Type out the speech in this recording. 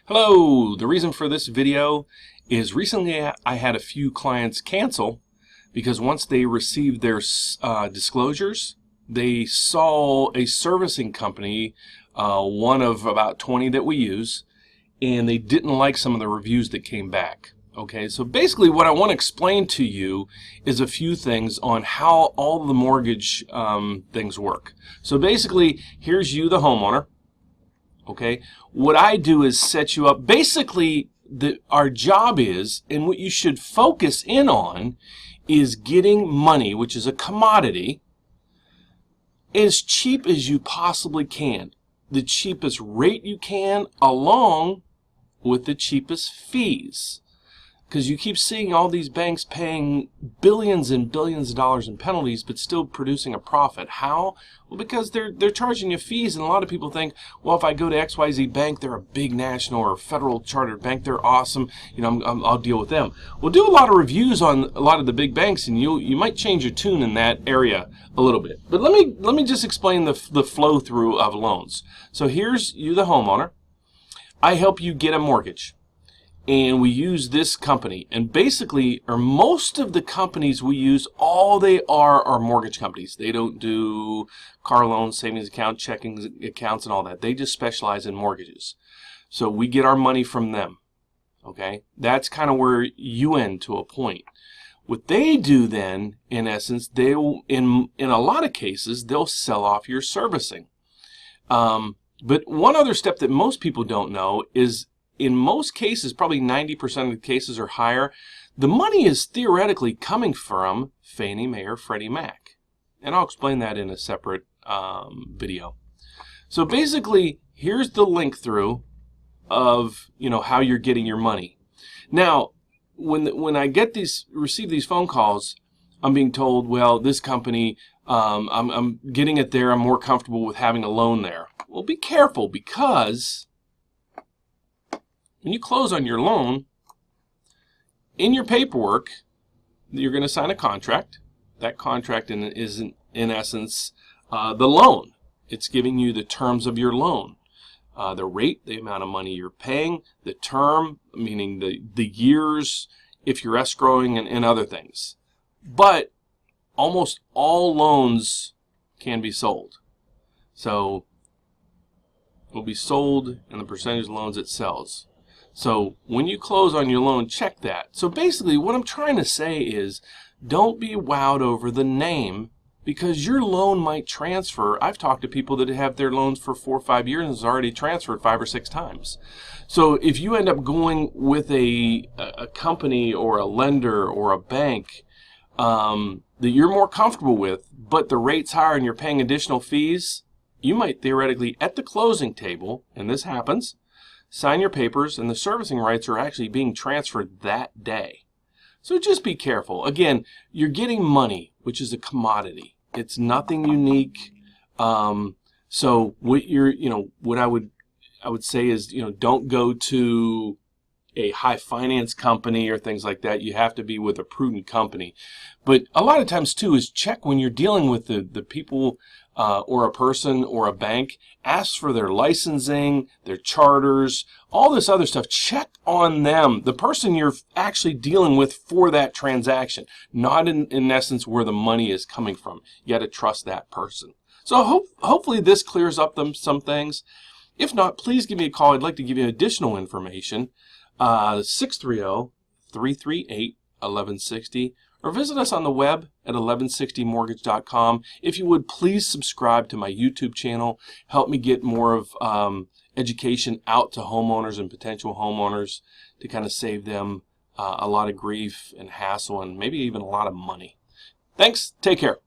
Hello, the reason for this video is recently I had a few clients cancel because once they received their disclosures, they saw a servicing company, one of about 20 that we use, and they didn't like some of the reviews that came back. Okay, so basically what I want to explain to you is a few things on how all the mortgage things work. So basically, here's you, the homeowner. Okay, what I do is set you up. Basically, our job is, and what you should focus in on, is getting money, which is a commodity, as cheap as you possibly can. The cheapest rate you can, along with the cheapest fees. Because you keep seeing all these banks paying billions and billions of dollars in penalties, but still producing a profit. How? Well, because they're charging you fees, and a lot of people think, well, if I go to XYZ Bank, they're a big national or federal chartered bank, they're awesome. You know, I'll deal with them. Well, do a lot of reviews on a lot of the big banks, and you might change your tune in that area a little bit. But let me just explain the flow through of loans. So here's you, the homeowner. I help you get a mortgage. And we use this company, and basically, or most of the companies we use, all they are mortgage companies. They don't do car loans, savings account, checking accounts, and all that. They just specialize in mortgages. So we get our money from them. Okay, that's kind of where you end to a point. What they do then, in essence, they will, in a lot of cases, they'll sell off your servicing. But one other step that most people don't know is, in most cases, probably 90% of the cases or higher, the money is theoretically coming from Fannie Mae or Freddie Mac. And I'll explain that in a separate video. So basically, here's the link through of, you know, how you're getting your money. Now, when I receive these phone calls, I'm being told, well, this company, I'm getting it there, I'm more comfortable with having a loan there. Well, be careful, because when you close on your loan, in your paperwork, you're going to sign a contract. That contract is, in essence, the loan. It's giving you the terms of your loan. The rate, the amount of money you're paying, the term, meaning the years, if you're escrowing, and other things. But almost all loans can be sold. So it will be sold in the percentage of loans it sells. So when you close on your loan, check that. So basically what I'm trying to say is, don't be wowed over the name, because your loan might transfer. I've talked to people that have their loans for 4 or 5 years and it's already transferred 5 or 6 times. So if you end up going with a company or a lender or a bank that you're more comfortable with, but the rate's higher and you're paying additional fees, you might theoretically, at the closing table, and this happens, sign your papers, and the servicing rights are actually being transferred that day. So just be careful. Again, you're getting money, which is a commodity. It's nothing unique. So what I would say is, don't go to a high finance company or things like that. You have to be with a prudent company. But a lot of times too is check when you're dealing with the people or a person or a bank. Ask for their licensing, their charters, all this other stuff. Check on them, the person you're actually dealing with for that transaction, not in essence where the money is coming from. You got to trust that person. So hopefully this clears up some things. If not, please give me a call. I'd like to give you additional information. 630-338-1160, or visit us on the web at 1160mortgage.com. If you would, please subscribe to my YouTube channel. Help me get more of education out to homeowners and potential homeowners to kind of save them a lot of grief and hassle, and maybe even a lot of money. Thanks. Take care.